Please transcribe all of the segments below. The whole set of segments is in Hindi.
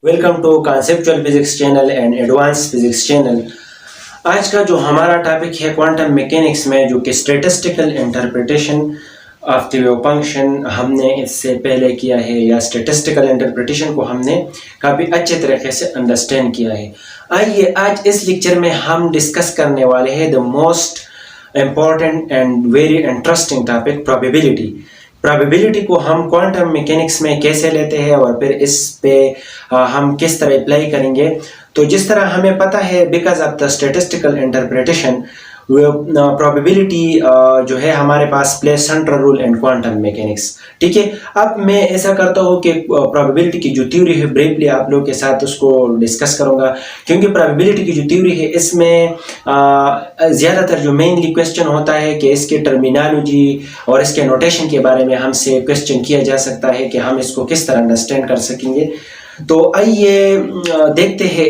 Welcome to conceptual physics channel and advance physics channel. आज का जो हमारा टॉपिक है क्वांटम मैकेनिक्स में, जो कि statistical interpretation of the wave function हमने इससे पहले किया है, या स्टैटिस्टिकल इंटरप्रिटेशन को हमने काफ़ी अच्छे तरीके से अंडरस्टैंड किया है। आइए आज इस लेक्चर में हम डिस्कस करने वाले हैं the most important and very interesting topic, probability. Probability को हम क्वांटम मैकेनिक्स में कैसे लेते हैं और फिर इस पे हम किस तरह अप्लाई करेंगे। तो जिस तरह हमें पता है, because of the statistical interpretation, probability जो है हमारे पास play central role in quantum mechanics. ठीक है, अब मैं ऐसा करता हूँ कि प्रोबेबिलिटी की जो थ्योरी है ब्रीफली आप लोग के साथ उसको डिस्कस करूँगा, क्योंकि प्रोबेबिलिटी की जो थ्योरी है इसमें ज़्यादातर जो मेनली क्वेश्चन होता है कि इसके टर्मिनोलॉजी और इसके नोटेशन के बारे में हमसे क्वेश्चन किया जा सकता है कि हम इसको किस तरह अंडरस्टैंड कर सकेंगे। तो आइए देखते हैं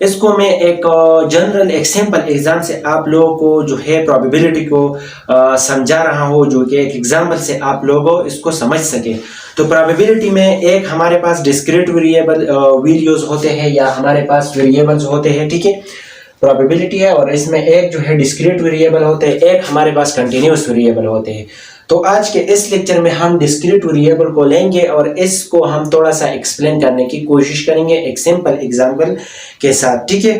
इसको मैं एक जनरल एग्जाम्पल एग्जाम से आप लोगों को जो है प्रोबेबिलिटी को समझा रहा हूँ, जो कि एक एग्जाम्पल से आप लोगों इसको समझ सके। तो प्रोबेबिलिटी में एक हमारे पास डिस्क्रीट वेरिएबल वैल्यूज होते हैं, या हमारे पास वेरिएबल्स होते हैं। ठीक है, प्रोबेबिलिटी है और इसमें एक जो है डिस्क्रीट वेरिएबल होते हैं, एक हमारे पास कंटिन्यूस वेरिएबल होते हैं। तो आज के इस लेक्चर में हम डिस्क्रीट वेरिएबल को लेंगे और इसको हम थोड़ा सा एक्सप्लेन करने की कोशिश करेंगे एक सिंपल एग्जांपल के साथ। ठीक है,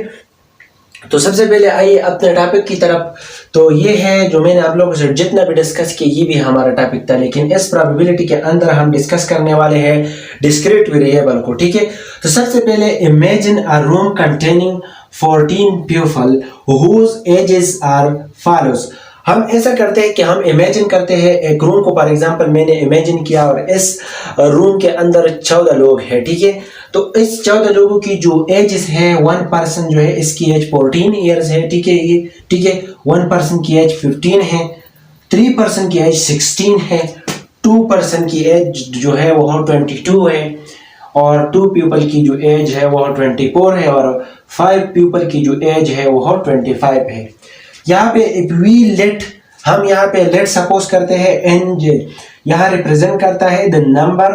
तो सबसे पहले आइए अपने टॉपिक की तरफ। तो ये है जो मैंने आप लोगों से जितना भी डिस्कस किया, ये भी हमारा टॉपिक था, लेकिन इस प्रोबेबिलिटी के अंदर हम डिस्कस करने वाले हैं डिस्क्रीट वेरिएबल को। ठीक है, तो सबसे पहले imagine a room containing 14 people whose ages are follows. हम ऐसा करते हैं कि हम इमेजिन करते हैं एक रूम को। फॉर एग्जांपल मैंने इमेजिन किया और इस रूम के अंदर 14 लोग हैं। ठीक है, तो इस 14 लोगों की जो एजेस है, वन पर्सन जो है इसकी एज 14 ईयर्स है। ठीक है, ये ठीक है, वन पर्सन की एज 15 है, 3 पर्सन की एज 16 है, 2 पर्सन की एज जो है वो 22 है, और 2 पीपल की जो एज है वो 24 है, और 5 पीपल की जो एज है वो 25 है। यहाँ पे इफ वी लेट, हम यहाँ पे लेट सपोज करते हैं एन जे यहाँ रिप्रेजेंट करता है द नंबर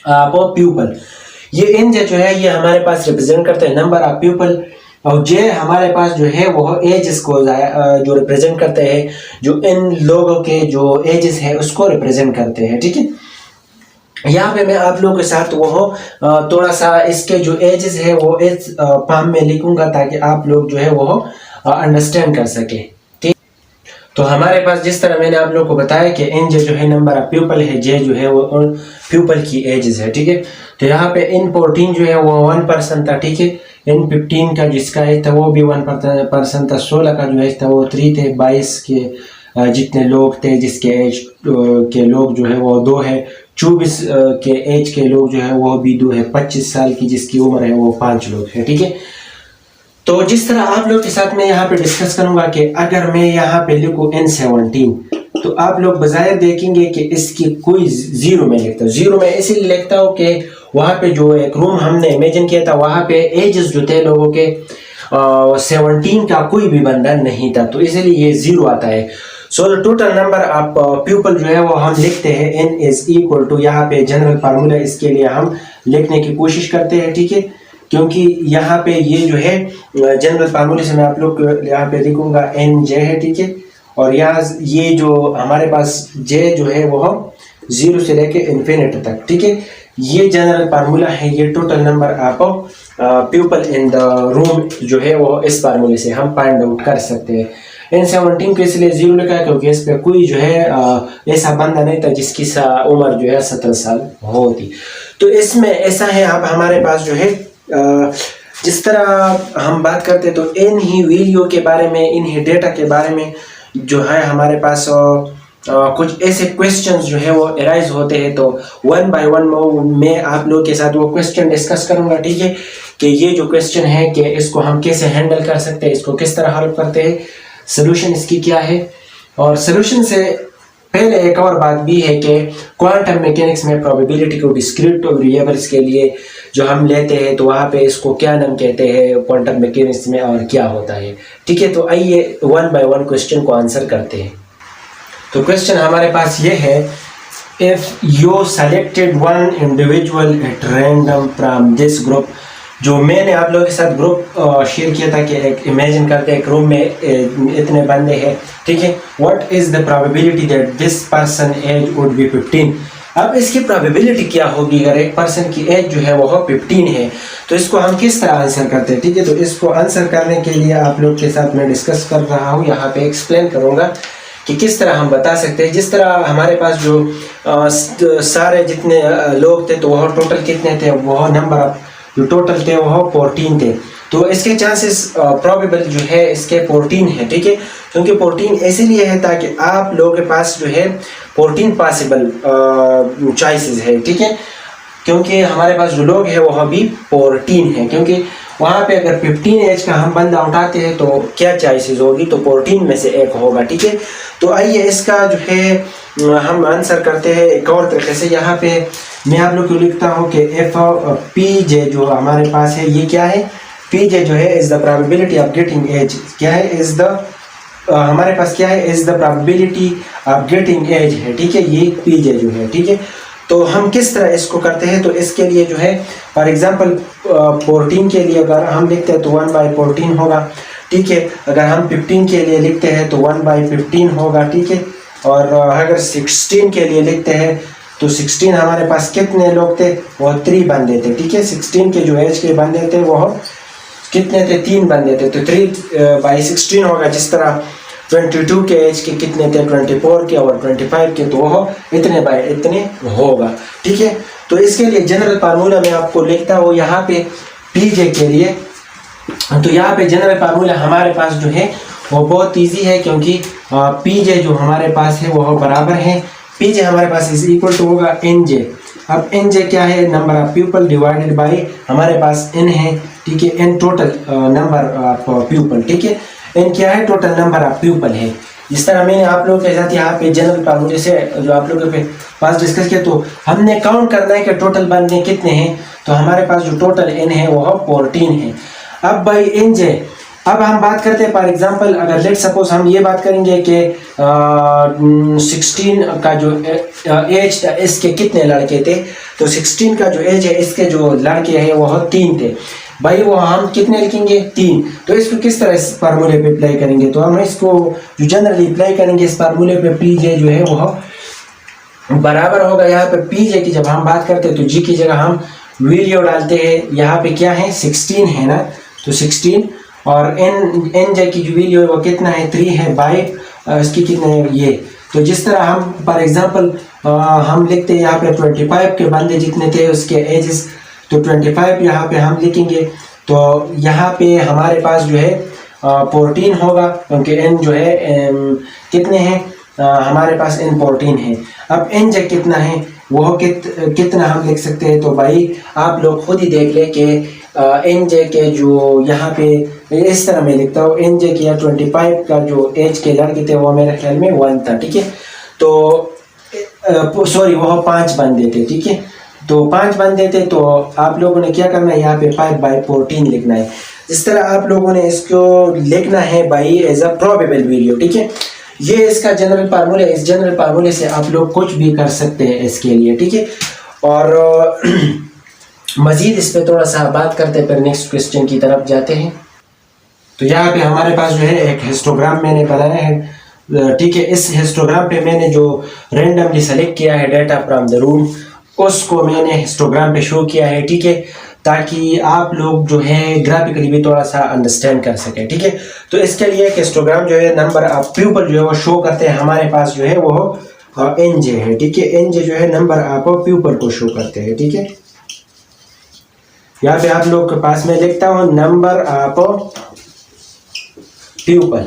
ऑफ पीपल। ये एन जे जो है ये हमारे पास रिप्रेजेंट करता है नंबर ऑफ पीपल, और जे हमारे पास जो है वो एजेस को जो रिप्रेजेंट करते हैं, जो इन लोगों के जो एजेस है उसको रिप्रेजेंट करते हैं। ठीक है, यहाँ पे मैं आप लोगों के साथ वो थोड़ा सा इसके जो एजेस है वो एज फॉर्म में लिखूंगा, ताकि आप लोग जो है वो अंडरस्टैंड कर सके। ठीक, तो हमारे पास जिस तरह मैंने आप लोगों को बताया कि एन जे जो है नंबर ऑफ पीपल है, जे जो है वो पीपल की एजेस है। ठीक है, तो यहाँ पे इन 14 जो है वो 1 पर्सन था। ठीक है, इन 15 का जिसका एज था वो भी 1 पर्सन था, 16 का जो एज था वो 3 थे, 22 के जितने लोग थे जिसके एज के लोग जो है वो 2 है, 24 के एज के लोग जो है वो भी 2 है, 25 साल की जिसकी उम्र है वो 5 लोग है। ठीक है, तो जिस तरह आप लोग के साथ मैं यहाँ पे डिस्कस करूंगा कि अगर मैं यहाँ पे लिखूँ N17, तो आप लोग बजाय देखेंगे कि इसकी कोई जीरो में लिखता हूँ। जीरो में इसलिए लिखता हूँ कि वहाँ पे जो एक रूम हमने इमेजिन किया था वहाँ पे एजेस जो थे लोगों के 17 का कोई भी बंदा नहीं था, तो इसलिए ये जीरो आता है। So the total number of people जो है वो हम लिखते हैं n इज इक्वल टू, यहाँ पे जनरल फार्मूला इसके लिए हम लिखने की कोशिश करते हैं। ठीक है, क्योंकि यहाँ पे ये जो है जनरल फार्मूले से मैं आप लोग यहाँ पे लिखूंगा एन जे है। ठीक है, और यहाँ ये जो हमारे पास जे जो है वो 0 से लेके इन्फिनिटी तक। ठीक है, ये जनरल फार्मूला है, ये total number of people in the room जो है वो इस फार्मूले से हम फाइंड आउट कर सकते हैं। N17 को इसलिए 0 लिखा है क्योंकि इस पे कोई जो है ऐसा बंदा नहीं था जिसकी उम्र जो है 17 साल होती। तो इसमें ऐसा है, अब हमारे पास जो है जिस तरह हम बात करते तो इन ही वैल्यू के बारे में, इन ही डेटा के बारे में जो है हमारे पास कुछ ऐसे क्वेश्चंस जो है वो अराइज होते हैं। तो वन बाय वन मैं आप लोग के साथ वो क्वेश्चन डिस्कस करूंगा। ठीक है, कि ये जो क्वेश्चन है कि इसको हम कैसे हैंडल कर सकते हैं, इसको किस तरह हल करते हैं, सोल्यूशन इसकी क्या है। और सोल्यूशन से पहले एक और बात भी है कि क्वांटम मैकेनिक्स में प्रोबेबिलिटी को डिस्क्रीट वेरिएबल्स के लिए जो हम लेते हैं तो वहाँ पे इसको क्या नाम कहते हैं क्वांटम मैकेनिक्स में और क्या होता है। ठीक है, तो आइए वन बाय वन क्वेश्चन को आंसर करते हैं। तो क्वेश्चन हमारे पास ये है if you selected one individual at random from this group, जो मैंने आप लोगों के साथ ग्रुप शेयर किया था कि एक इमेजिन करते हैं एक रूम में इतने बंदे हैं, ठीक है, what is the probability that this person age would be 15। अब इसकी प्रोबेबिलिटी क्या होगी अगर एक पर्सन की एज जो है वो 15 है, तो इसको हम किस तरह आंसर करते हैं, ठीक है। तो इसको आंसर करने के लिए आप लोग के साथ मैं डिस्कस कर रहा हूँ, यहाँ पे एक्सप्लेन करूँगा कि किस तरह हम बता सकते हैं। जिस तरह हमारे पास जो सारे जितने लोग थे तो वह टोटल कितने थे, वह नंबर ऑफ जो टोटल थे वह 14 थे, तो इसके चांसेस प्रोबेबल जो है इसके 14 है, ठीक है। क्योंकि 14 इसीलिए है ताकि आप लोगों के पास जो है 14 पॉसिबल चॉइसेस है, ठीक है। क्योंकि हमारे पास जो लोग हैं वह भी 14 है, क्योंकि वहाँ पे अगर 15 एज का हम बंदा उठाते हैं तो क्या चॉइसेस होगी, तो 14 में से एक होगा, ठीक है। तो आइए इसका जो है हम आंसर करते हैं एक और तरीके से। यहाँ पे मैं आप लोग को लिखता हूँ कि एफ पी जे जो हमारे पास है ये क्या है, पी जे जो है is the probability of getting age, क्या है, इज द हमारे पास क्या है, is the probability of getting age है, ठीक है, ये पी जे जो है, ठीक है। तो हम किस तरह इसको करते हैं, तो इसके लिए जो है फॉर एग्जांपल 14 के लिए अगर हम लिखते हैं तो 1/14 होगा, ठीक है। अगर हम 15 के लिए लिखते हैं तो 1/15 होगा, ठीक है। और अगर 16 के लिए लिखते हैं तो 16 हमारे पास कितने लोग थे, वह 3 बंदे थे, ठीक है। 16 के जो एज के बंदे थे वह कितने थे, 3 बंदे थे, तो 3/16 होगा। जिस तरह 22 के एज के कितने थे, 24 के और 25 के, तो वह इतने बाय इतने होगा, ठीक है। तो इसके लिए जनरल फार्मूला मैं आपको लिखता हूँ यहाँ पे पीजे के लिए। तो यहाँ पे जनरल फार्मूला हमारे पास जो है वो बहुत इजी है, क्योंकि पीजे जो हमारे पास है वह बराबर है, पीजे हमारे पास इज इक्वल टू होगा एन जे। अब एन जे क्या है, number of people divided by हमारे पास एन है, ठीक है, N total number of people, ठीक है। एन क्या है, टोटल नंबर ऑफ पीपल है। जिस तरह मैंने आप लोगों के साथ यहाँ पे जनरल फार्मूले से जो आप लोगों के पास डिस्कस किया, तो हमने काउंट करना है कि टोटल बंदे कितने हैं, तो हमारे पास जो टोटल एन है वह 14 है। अब बाई एन जे अब हम बात करते हैं, फॉर एग्जांपल अगर लेट सपोज हम ये बात करेंगे कि 16 का जो एज था इसके कितने लड़के थे, तो 16 का जो एज है इसके जो लड़के हैं वह 3 थे, भाई वो हम कितने लिखेंगे, 3। तो इसको किस तरह इस फार्मूले पे अप्लाई करेंगे, तो हम इसको जो जनरली अप्लाई करेंगे इस फार्मूले पे पी जे जो है वह बराबर होगा, यहाँ पे पी जे की जब हम बात करते हैं तो जी की जगह हम वीडियो डालते हैं, यहाँ पे क्या है 16 है ना, तो 16 और एन जे की जो वैल्यू है वो कितना है 3 है, बाई इसकी कितना है ये। तो जिस तरह हम फॉर एग्जांपल हम लिखते हैं यहाँ पे 25 के बंदे जितने थे उसके एजेस, तो 25 यहाँ पे हम लिखेंगे, तो यहाँ पे हमारे पास जो है 14 होगा, क्योंकि एन जो है कितने हैं हमारे पास एन 14 है। अब एन जे कितना है वह कितना हम लिख सकते हैं, तो भाई आप लोग खुद ही देख ले कि एन जे के जो यहाँ पे इस तरह मैं लिखता हूँ, एन जे के 25 का जो एज के लड़के थे वो मेरे ख्याल में 1 था, ठीक है। तो सॉरी वह 5 बंदे थे, ठीक है, तो 5 बंदे थे, तो आप लोगों ने क्या करना है यहाँ पे 5/14 लिखना है। इस तरह आप लोगों ने इसको लिखना है by age a probable value, ठीक है। ये इसका जनरल फार्मूला, इस जनरल फार्मूले से आप लोग कुछ भी कर सकते हैं इसके लिए, ठीक है। और मजीद इस पर थोड़ा सा बात करते हैं, फिर नेक्स्ट क्वेश्चन की तरफ जाते हैं। तो यहाँ पे हमारे पास जो है एक हिस्टोग्राम मैंने बनाया है, ठीक है। इस हिस्टोग्राम पे मैंने जो रेंडमली सेलेक्ट किया है डेटा फ्रॉम द रूम, उसको मैंने हिस्टोग्राम पे शो किया है, ठीक है, ताकि आप लोग जो है ग्राफिकली भी थोड़ा सा अंडरस्टैंड कर सकें, ठीक है। तो इसके लिए एक हिस्टोग्राम जो है नंबर ऑफ पीपल जो है वो शो करते हैं, हमारे पास जो है वो एन जे है, ठीक है। एन जे जो है नंबर ऑफ पीपल को शो करते हैं, ठीक है। यहाँ पे आप लोग के पास में लिखता हूँ नंबर ऑफ पीपल,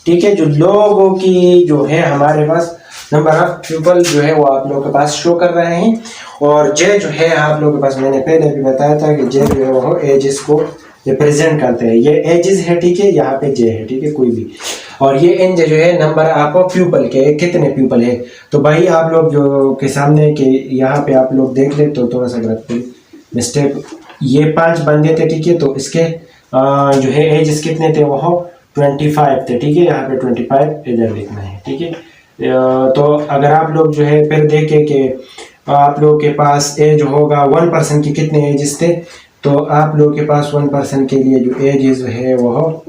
ठीक है, जो लोगों की जो है हमारे पास नंबर ऑफ पीपल जो है वो आप लोगों के पास शो कर रहे हैं। और जे जो है आप लोगों के पास मैंने पहले भी बताया था कि जे जो है वो एजेस को रिप्रेजेंट करते हैं, ये एजेस है, ठीक है, यहाँ पे जे है, ठीक है, कोई भी। और ये एन जे जो है नंबर ऑफ पीपल के कितने पीपल है, तो भाई आप लोग जो के सामने के यहाँ पे आप लोग देख ले तो थोड़ा सा गलत मिस्टेक, ये 5 बंदे थे, ठीक है, तो इसके जो है एजेस कितने थे वो 25 थे, ठीक है, यहाँ पे 25 इधर लिखना है, ठीक है। तो अगर आप लोग जो है फिर देखें कि आप लोग के पास एज होगा 1% की कितने एजेस थे, तो आप लोग के पास 1% के लिए जो एजेस है वह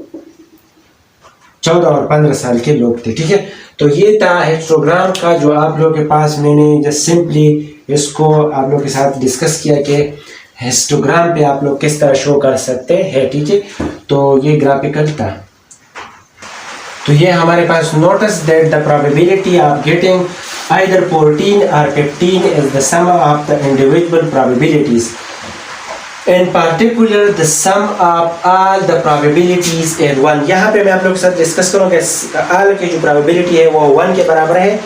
14 और 15 साल के लोग थे। ठीक है, तो ये था हिस्टोग्राम का जो आप लोग के पास मैंने जस्ट सिंपली इसको आप लोग के साथ डिस्कस किया कि हिस्टोग्राम पे आप लोग किस तरह शो कर सकते हैं। ठीक है, तो ये ग्राफिकल था। तो ये हमारे पास notice that the probability of getting either 14 or 15 is the sum of the individual probabilities. In particular, the sum of all the probabilities is 1. यहाँ पे मैं आप लोग के साथ डिस्कस करूँगा all की जो probability है वो 1 के बराबर है,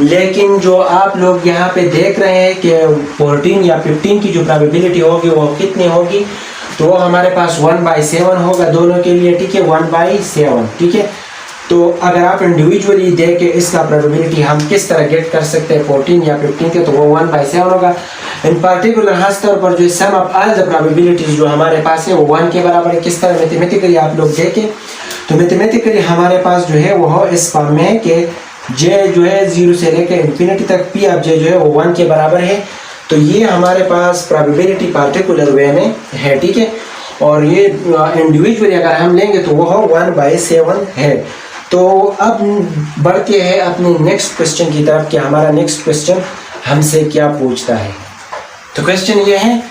लेकिन जो आप लोग यहाँ पे देख रहे हैं कि 14 या 15 की जो probability होगी वो कितनी होगी, तो वो हमारे पास 1/7 होगा दोनों के लिए। ठीक है, 1/7। ठीक है, तो अगर आप इंडिविजुअली देखें इसका प्रोबेबिलिटी हम किस तरह गेट कर सकते हैं 14 या 15 के, तो वो 1/7 होगा। इन पार्टिकुलर खास तौर पर जो सम ऑफ ऑल द प्रोबेबिलिटीज जो हमारे पास है वो 1 के बराबर है। किस तरह मैथमेटिकली आप लोग देखें तो मैथमेटिकली हमारे पास जो है वो इस फॉर्म में है कि जे जो है 0 से लेकर इन्फिनिटी तक पी ऑफ जे जो है वो 1 के बराबर है। तो ये हमारे पास प्रोबेबिलिटी पार्टिकुलर वे में है। ठीक है, और ये इंडिविजुअली अगर हम लेंगे तो वह 1/7 है। तो अब बढ़ते हैं अपने नेक्स्ट क्वेश्चन की तरफ कि हमारा नेक्स्ट क्वेश्चन हमसे क्या पूछता है। तो क्वेश्चन ये है,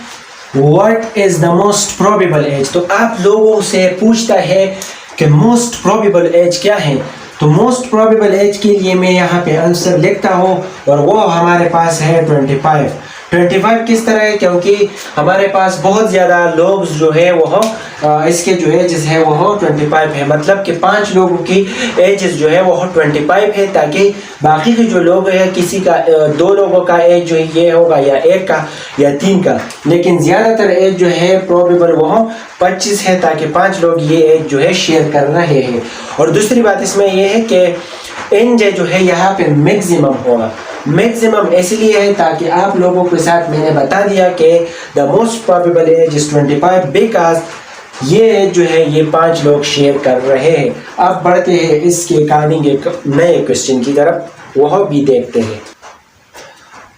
what is the most probable age. तो आप लोगों से पूछता है कि मोस्ट प्रोबेबल एज क्या है। तो मोस्ट प्रोबेबल एज के लिए मैं यहाँ पे आंसर लिखता हूँ और वो हमारे पास है 25। 25 किस तरह है, क्योंकि हमारे पास बहुत ज़्यादा लोग जो है वो इसके जो एजेस है वो 25 है, मतलब कि 5 लोगों की एजेस जो है वो 25 है, ताकि बाकी के जो लोग हैं किसी का 2 लोगों का एज जो है ये होगा या 1 का या 3 का, लेकिन ज़्यादातर एज जो है प्रोबेबल वो 25 है, ताकि 5 लोग ये एज जो है शेयर कर रहे हैं। और दूसरी बात इसमें ये है कि एज जो है यहाँ पे मैक्सिमम होगा। मैक्सिमम इसलिए है ताकि आप लोगों के साथ मैंने बता दिया कि the most probable age is 25 because ये जो है ये 5 लोग शेयर कर रहे हैं। अब बढ़ते हैं इसके अकॉर्डिंग एक नए क्वेश्चन की तरफ, वह भी देखते हैं।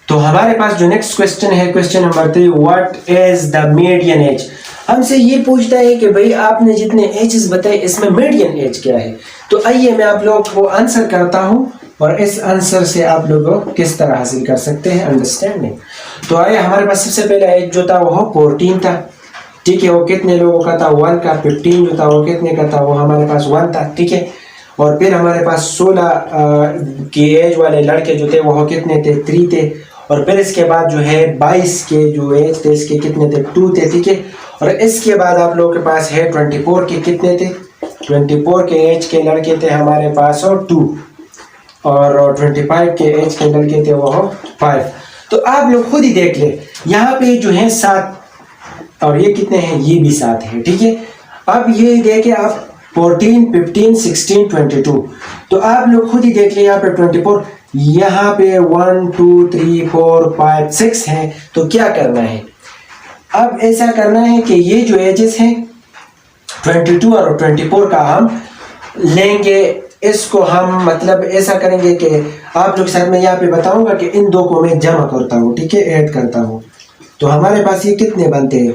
तो हमारे पास जो नेक्स्ट क्वेश्चन है, question number 3, what is the median age. हमसे ये पूछता है कि भाई आपने जितने एजेस बताए इसमें मीडियन एज क्या है। तो आइए मैं आप लोग को आंसर करता हूँ और इस आंसर से आप लोग किस तरह हासिल कर सकते हैं अंडरस्टैंडिंग। तो आइए, हमारे पास सबसे पहला एज जो था वो 14 था। ठीक है, वो कितने लोगों का था 1 का। 15 जो था वो कितने का था, वो हमारे पास 1 था। ठीक है, और फिर हमारे पास 16 की एज वाले लड़के जो थे वो कितने थे 3 थे। और फिर इसके बाद जो है 22 के जो एज थे इसके कितने थे 2 थे। ठीक है, और इसके बाद आप लोगों के पास है 24 के कितने थे 24 के एज के लड़के थे हमारे पास और 2, और 25 के एज के लड़के थे वो 5। तो आप लोग खुद ही देख ले, यहाँ पे जो है 7 और ये कितने हैं, ये भी 7 है। ठीक है, अब ये देखे आप 14, 15, 16, 22। तो आप लोग खुद ही देख ले, यहाँ पे 24, यहाँ पे 1, 2, 3, 4, 5, 6 है। तो क्या करना है, अब ऐसा करना है कि ये जो एजेस हैं 22 और 24 का हम लेंगे, इसको हम मतलब ऐसा करेंगे कि आप लोग साथ में यहाँ पे बताऊंगा कि इन दो को मैं जमा करता हूँ। ठीक है, ऐड करता हूँ। तो हमारे पास ये कितने बनते हैं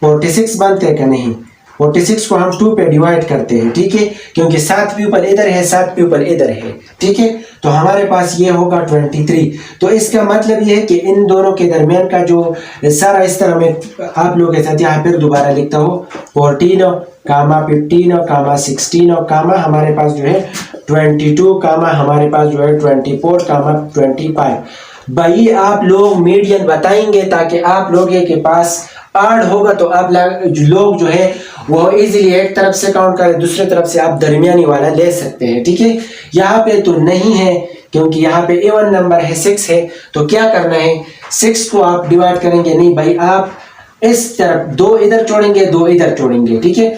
46 बनते हैं क्या, नहीं 46 को हम 2 पे डिवाइड करते हैं। ठीक है, क्योंकि 7 पीपल इधर है 7 पीपल इधर है। ठीक है, तो हमारे पास ये होगा 23। तो इसका मतलब ये है कि इन दोनों के दरमियान का जो सारा इस तरह में आप लोगों के साथ यहाँ फिर दोबारा लिखता हूँ 14 कामा 15 कामा 16 और कामा हमारे पास जो है 22 कामा हमारे पास जो है 24 कामा 25। भाई आप लोग मीडियन बताएंगे ताकि आप लोग के पास आड होगा, तो आप लोग जो है वो इजीली एक तरफ से काउंट करें, दूसरे तरफ से आप दरमियानी वाला ले सकते हैं। ठीक है, यहाँ पे तो नहीं है क्योंकि यहाँ पे इवन नंबर है 6 है। तो क्या करना है, 6 को आप डिवाइड करेंगे, नहीं भाई आप इस तरफ 2 इधर छोड़ेंगे 2 इधर छोड़ेंगे। ठीक है,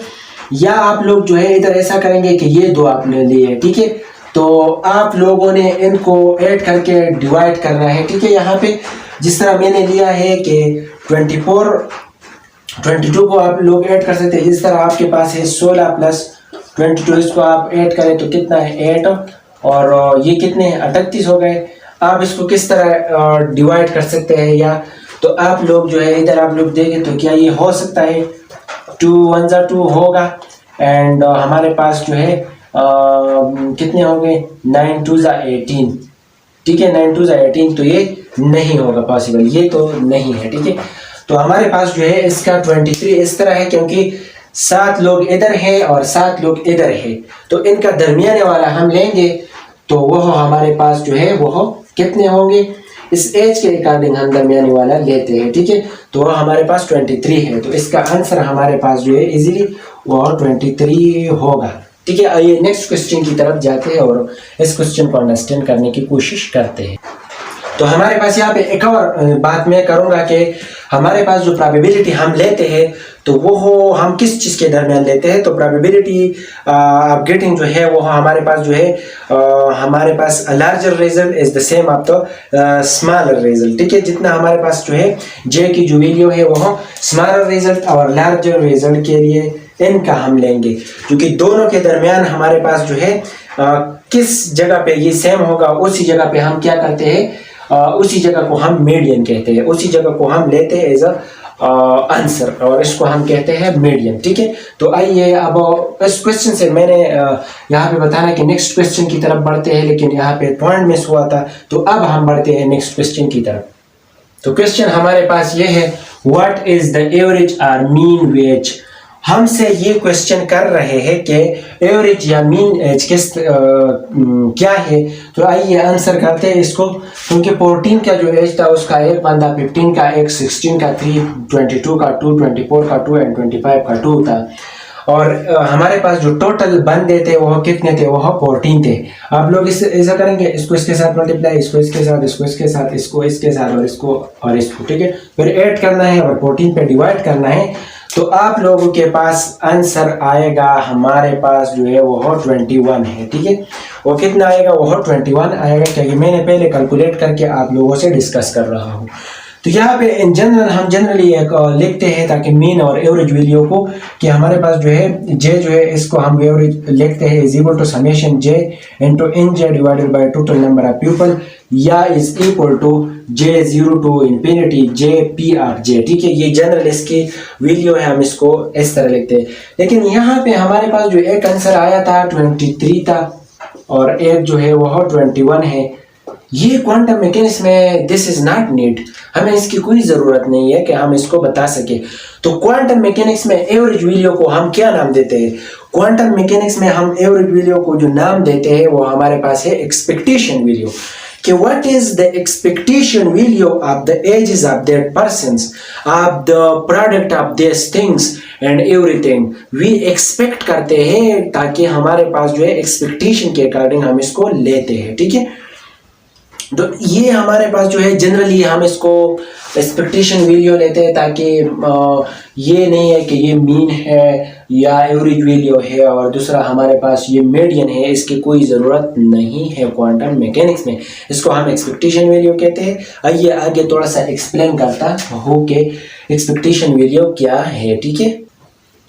या आप लोग जो है इधर ऐसा करेंगे कि ये 2 आपने लिए। ठीक है, तो आप लोगों ने इनको ऐड करके डिवाइड करना है। ठीक है, यहाँ पे जिस तरह मैंने लिया है कि 22 को आप लोग ऐड कर सकते हैं। इस तरह आपके पास है 16 प्लस 22, इसको आप ऐड करें तो कितना है 8 और ये कितने 38 हो गए। आप इसको किस तरह डिवाइड कर सकते हैं, या तो आप लोग जो है इधर आप लोग देखें तो क्या ये हो सकता है 2 1 जा 2 होगा, एंड हमारे पास जो है कितने होंगे 9 2 जा 18, ठीक है 9 2 जा 18, तो ये नहीं होगा पॉसिबल, ये तो नहीं है, ठीक है। तो हमारे पास जो है इसका 23 इस तरह है, क्योंकि 7 लोग इधर है और 7 लोग इधर है, तो इनका दरमियाने वाला हम लेंगे तो वह हमारे पास जो है वह कितने होंगे, इस एज के अकॉर्डिंग हम दरमियाने वाला लेते हैं, ठीक है। तो वह हमारे पास 23 है, तो इसका आंसर हमारे पास जो है इजीली वह 23 होगा, ठीक है। आइए नेक्स्ट क्वेश्चन की तरफ जाते हैं और इस क्वेश्चन को अंडरस्टैंड करने की कोशिश करते हैं। तो हमारे पास यहाँ पे एक और बात मैं करूँगा कि हमारे पास जो प्रोबेबिलिटी हम लेते हैं तो वो हम किस चीज़ के दरमियान लेते हैं, तो प्रोबेबिलिटी ऑफ गेटिंग जो है वो हमारे पास जो है हमारे पास larger result is the same of the smaller result, ठीक है। जितना हमारे पास जो है जे की जो वैल्यू है वो स्मॉलर रिजल्ट और लार्जर रिजल्ट के लिए इनका हम लेंगे, क्योंकि दोनों के दरमियान हमारे पास जो है किस जगह पे ये सेम होगा उसी जगह पे हम क्या करते हैं, उसी जगह को हम मीडियन कहते हैं, उसी जगह को हम लेते हैं एज अ आंसर और इसको हम कहते हैं मीडियन, ठीक है। तो आइए अब इस क्वेश्चन से मैंने यहाँ पे बताना कि नेक्स्ट क्वेश्चन की तरफ बढ़ते हैं, लेकिन यहाँ पे पॉइंट मिस हुआ था, तो अब हम बढ़ते हैं नेक्स्ट क्वेश्चन की तरफ। तो क्वेश्चन हमारे पास ये है, व्हाट इज द एवरेज और मीन वेज। हमसे ये क्वेश्चन कर रहे हैं कि एवरेज या मीन एज क्या है। तो आइए आंसर करते हैं इसको, क्योंकि 14 का जो एज था उसका एक बंदा 15 का, एक 16 का 3, 22 का 2, 24 का 2 एंड 25 का 2 था, और हमारे पास जो टोटल बंदे थे वह कितने थे, वह 14 थे। आप लोग इस ऐसा करेंगे, इसको इसके साथ मल्टीप्लाई, इसको इसके साथ, इसको इसके साथ, इसको इसके साथ और इसको और इसको, ठीक है। फिर ऐड करना है और 14 पे डिवाइड करना है, तो आप लोगों के पास आंसर आएगा हमारे पास जो है वो 21 है, ठीक है। वो कितना आएगा, वो 21 आएगा, क्योंकि मैंने पहले कैलकुलेट करके आप लोगों से डिस्कस कर रहा हूँ। तो यहाँ पे इन जनरल हम जनरली एक लिखते हैं ताकि मीन और एवरेज वैल्यू को, कि हमारे पास जो है जे जो है इसको हम एवरेज लिखते हैं is equal to summation j into n j divided by total number of people, या is equal to j 0 to infinity j p of j, ठीक है। ये जनरल इसकी वैल्यू है, हम इसको इस तरह लिखते हैं। लेकिन यहाँ पे हमारे पास जो एक आंसर आया था 23 था और एक जो है वह 21 है। ये क्वांटम मैकेनिक्स में दिस इज नॉट नीड, हमें इसकी कोई ज़रूरत नहीं है कि हम इसको बता सके। तो क्वांटम मैकेनिक्स में एवरेज वैल्यू को हम क्या नाम देते हैं, क्वांटम मैकेनिक्स में हम एवरेज वैल्यू को जो नाम देते हैं वो हमारे पास है एक्सपेक्टेशन वैल्यू, कि what is the expectation value of the ages of that persons, of the product of these things and everything we expect करते हैं, ताकि हमारे पास जो है एक्सपेक्टेशन के अकॉर्डिंग हम इसको लेते हैं, ठीक है। तो ये हमारे पास जो है जनरली हम इसको एक्सपेक्टेशन वैल्यू लेते हैं, ताकि ये नहीं है कि ये मीन है या एवरेज वैल्यू है और दूसरा हमारे पास ये मीडियन है, इसकी कोई ज़रूरत नहीं है क्वांटम मैकेनिक्स में, इसको हम एक्सपेक्टेशन वैल्यू कहते हैं। आइए आगे थोड़ा सा एक्सप्लेन करता हूँ कि एक्सपेक्टेशन वैल्यू क्या है, ठीक है।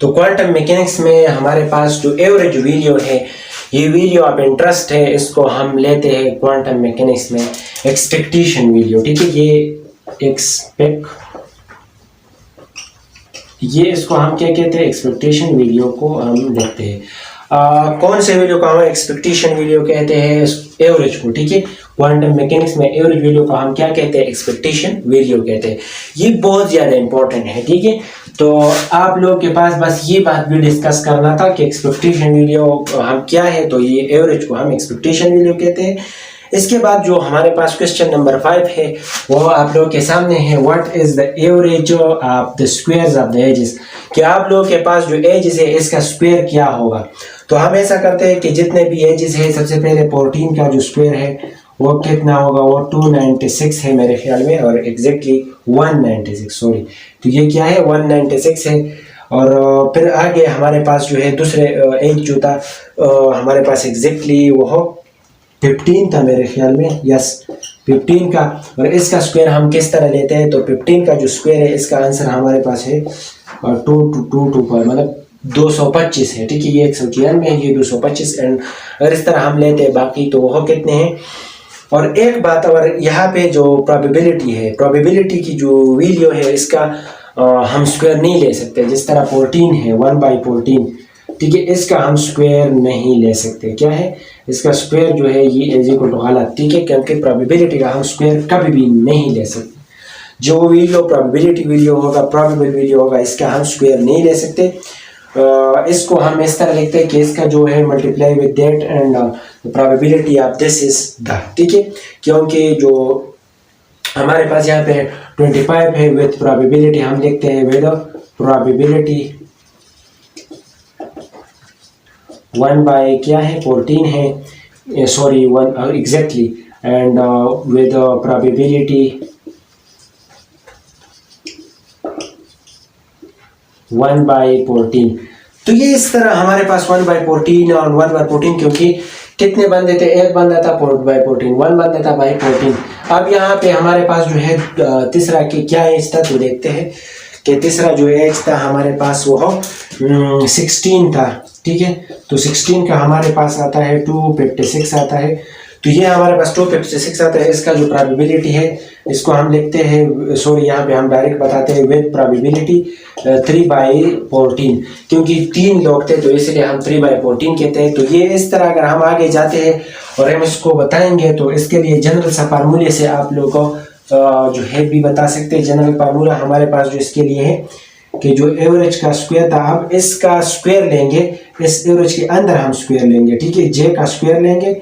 तो क्वांटम मैकेनिक्स में हमारे पास जो एवरेज वैल्यू है, ये वैल्यू ऑफ इंटरेस्ट है, इसको हम लेते हैं क्वांटम मैकेनिक्स में एक्सपेक्टेशन वैल्यू, ठीक है। ये इसको हम क्या कहते हैं, एक्सपेक्टेशन वैल्यू को हम लेते हैं। कौन से वैल्यू को हम एक्सपेक्टेशन वैल्यू कहते हैं, एवरेज को, ठीक है। क्वांटम मैकेनिक्स में एवरेज वैल्यू को हम क्या कहते हैं, एक्सपेक्टेशन वैल्यू कहते हैं। ये बहुत ज़्यादा इंपॉर्टेंट है, ठीक है। तो आप लोग के पास बस ये बात भी डिस्कस करना था कि एक्सपेक्टेशन वैल्यू हम क्या है, तो ये एवरेज को हम एक्सपेक्टेशन वैल्यू कहते हैं। इसके बाद जो हमारे पास क्वेश्चन नंबर 5 है वो आप लोगों के सामने है, what is the average of the squares of the ages, कि आप लोगों के पास जो एजेस है इसका स्क्वायर क्या होगा। तो हम ऐसा करते हैं कि जितने भी एजेस है, सबसे पहले 14 का जो स्क्वायर है वो कितना होगा, वो 296 है मेरे ख्याल में, और एग्जैक्टली 196, सॉरी, तो ये क्या है 196 है। और फिर आगे हमारे पास जो है दूसरे एज जो था हमारे पास एग्जैक्टली वो 15 था मेरे ख्याल में, यस 15 का, और इसका स्क्वायर हम किस तरह लेते हैं, तो 15 का जो स्क्वायर है इसका आंसर हमारे पास है 2 2 2 पर, मतलब 225 है, ठीक है। ये 194 है, ये 225, एंड अगर इस तरह हम लेते हैं बाकी तो वो कितने हैं। और एक बात और, यहाँ पे जो प्रोबेबिलिटी है, प्रोबेबिलिटी की जो वैल्यू है इसका हम स्क्वायर नहीं ले सकते। जिस तरह 14 है 1/14, ठीक है, इसका हम स्क्वायर नहीं ले सकते। क्या है इसका स्क्वायर जो है ये इज इक्वल टू गलत, ठीक है, क्योंकि प्रोबेबिलिटी का हम स्क्वायर कभी भी नहीं ले सकते। जो वैल्यू प्रोबेबिलिटी वैल्यू होगा, प्रोबेबल वैल्यू होगा, इसका हम स्क्वायर नहीं ले सकते। इसको हम इस तरह लिखते हैं कि इसका जो है multiply with that and probability of this is the, ठीक है, क्योंकि जो हमारे पास यहाँ पे 25 है विद प्रोबेबिलिटी हम लिखते हैं विद प्रोबेबिलिटी 1/14 है, sorry 1 exactly, and with probability 1/14। तो ये इस तरह हमारे पास 1/14 और 1/14, क्योंकि कितने बंदे थे, एक बंदा था 4/14, 1 बंदा था 14। अब यहाँ पे हमारे पास जो है तीसरा की क्या एज था तो देखते हैं कि तीसरा जो एज था हमारे पास वो 16 था, ठीक है। तो 16 का हमारे पास आता है 256 आता है। तो ये हमारे पास 256 आता है। इसका जो प्रोबेबिलिटी है इसको हम लिखते हैं, सॉरी यहाँ पे हम डायरेक्ट बताते हैं विद प्रोबेबिलिटी 3/14, क्योंकि 3 लोग थे तो इसलिए हम 3/14 कहते हैं। तो ये इस तरह अगर हम आगे जाते हैं और हम इसको बताएंगे तो इसके लिए जनरल सा फार्मूले से आप लोगों को जो है भी बता सकते हैं। जनरल फार्मूला हमारे पास जो इसके लिए है कि जो एवरेज का स्क्वायर था, अब इसका स्क्वायर लेंगे, इस एवरेज के अंदर हम स्क्वायर लेंगे, ठीक है, जे का स्क्वायर लेंगे,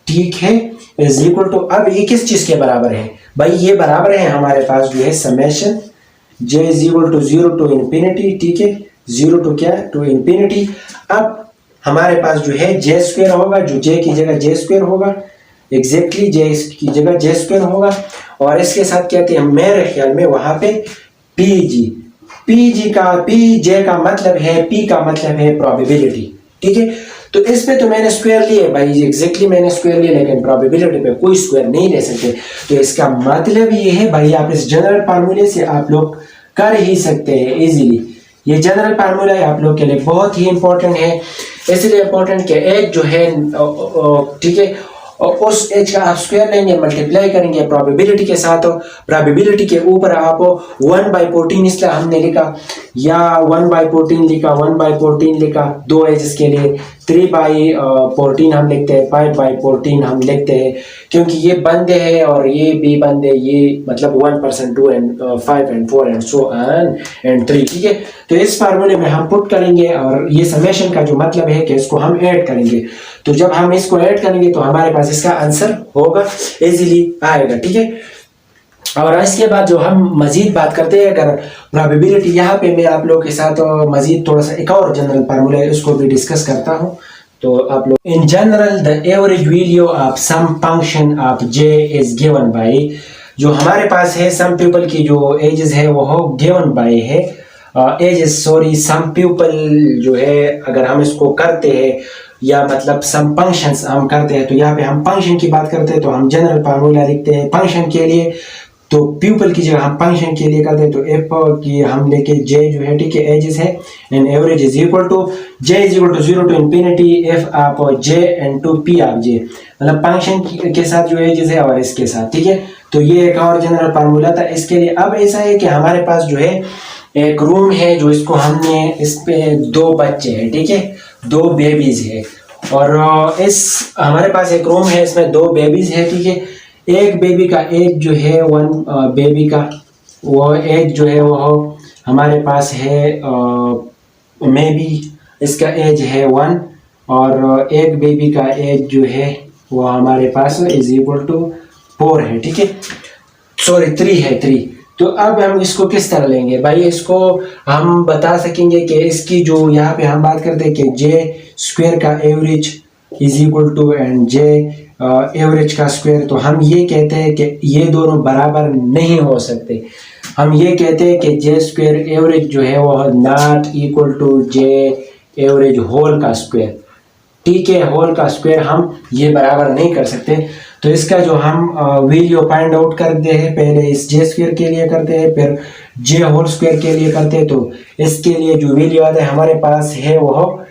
ठीक है, इज इक्वल टू, अब ये किस चीज के बराबर है भाई, ये बराबर है हमारे पास जो है summation J is equal to 0 to infinity, ठीक है, 0 to क्या टू इंफिनिटी। अब हमारे पास जो है जे स्क्वायर होगा, जो जे की जगह जे स्क्वायर होगा, एग्जैक्टली जे की जगह जे स्क्वायर होगा, और इसके साथ कहते हैं मेरे ख्याल में वहां पे पीजी, पीजी का पी जे का मतलब है, पी का मतलब है प्रोबेबिलिटी, ठीक है। तो इस पे तो मैंने स्क्वायर लिए भाई, एग्जैक्टली मैंने स्क्वायर लिया, लेकिन प्रोबेबिलिटी पे कोई स्क्वायर नहीं ले सकते। तो इसका मतलब ये है भाई, आप इस जनरल फार्मूले से आप लोग कर ही सकते हैं इजीली। ये जनरल फार्मूला आप लोग के लिए बहुत ही इंपॉर्टेंट है, इसलिए इंपॉर्टेंट कि एज जो है, ठीक है, और उस एज का आप स्क्वायर लेंगे, मल्टीप्लाई करेंगे प्रोबेबिलिटी के साथ, प्रोबेबिलिटी के ऊपर आप 1/14 इसलिए हमने लिखा, या 1/14 लिखा, 1/14 लिखा, दो एजेस के लिए 3/14 हम लिखते हैं, 5/14 हम लिखते हैं, क्योंकि ये बंदे हैं और ये भी बंदे, ये मतलब 1%, 2 and 5 and 4 and so on and 3, ठीक है। तो इस फार्मूले में हम पुट करेंगे, और ये समेशन का जो मतलब है कि इसको हम ऐड करेंगे। तो जब हम इसको ऐड करेंगे तो हमारे पास इसका आंसर होगा, इजीली आएगा, ठीक है। और इसके बाद जो हम मजीद बात करते हैं, अगर प्रोबेबिलिटी, यहाँ पे मैं आप लोगों के साथ मजीद थोड़ा सा एक और जनरल फार्मूला है उसको भी डिस्कस करता हूँ। तो आप लोग, in general the average value of some function of J is given by, जो हमारे पास है सम पीपल की जो एजेस है वो गिवन बाय है, एजेस सॉरी सम पीपल जो है, अगर हम इसको करते हैं या मतलब सम फंक्शंस हम करते हैं, तो यहाँ पे हम फंक्शन की बात करते हैं तो हम जनरल फार्मूला लिखते हैं फंक्शन के लिए, तो पीपल की जगह हम फंक्शन के लिए करते हैं, तो एफ की हम लेके जे जो है, ठीक है, एजेस है, and average is equal to j is equal to 0 to infinity f of j and to p of j, मतलब फंक्शन के साथ जो एजेस है और इसके साथ, ठीक है। तो ये एक और जनरल फार्मूला था इसके लिए। अब ऐसा है कि हमारे पास जो है एक रूम है, जो इसको हमने, इस पे 2 बच्चे हैं, ठीक है, 2 बेबीज है, और इस हमारे पास एक रूम है, इसमें 2 बेबीज है, ठीक है। एक बेबी का एज जो है, 1 बेबी का वो एज जो है वो हमारे पास है, मे बी इसका एज है 1, और एक बेबी का एज जो है वो हमारे पास इज इक्वल टू 4 है, ठीक है, सॉरी 3 है, 3। तो अब हम इसको किस तरह लेंगे भाई, इसको हम बता सकेंगे कि इसकी जो यहाँ पे हम बात करते हैं कि जे स्क्वायर का average is equal to and J average का स्क्वायर, तो हम ये कहते हैं कि ये दोनों बराबर नहीं हो सकते। हम ये कहते हैं कि जे स्क्वायर एवरेज जो है वो not equal to J average whole का स्क्वायर, ठीक है, होल का स्क्वायर हम ये बराबर नहीं कर सकते। तो इसका जो हम वैल्यू फाइंड आउट करते हैं, पहले इस जे स्क्वायर के लिए करते हैं, फिर जे होल स्क्वायर के लिए करते हैं, तो इसके लिए जो वैल्यू आता है हमारे पास है वो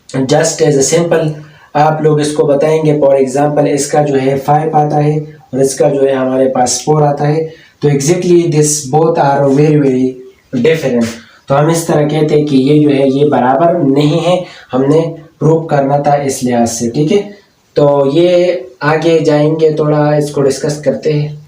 जस्ट एज ए सिंपल आप लोग इसको बताएंगे। फॉर एग्जांपल इसका जो है 5 आता है और इसका जो है हमारे पास 4 आता है, तो exactly this both are very very different. तो हम इस तरह कहते हैं कि ये जो है ये बराबर नहीं है, हमने प्रूव करना था इस लिहाज से, ठीक है। तो ये आगे जाएंगे, थोड़ा इसको डिस्कस करते हैं।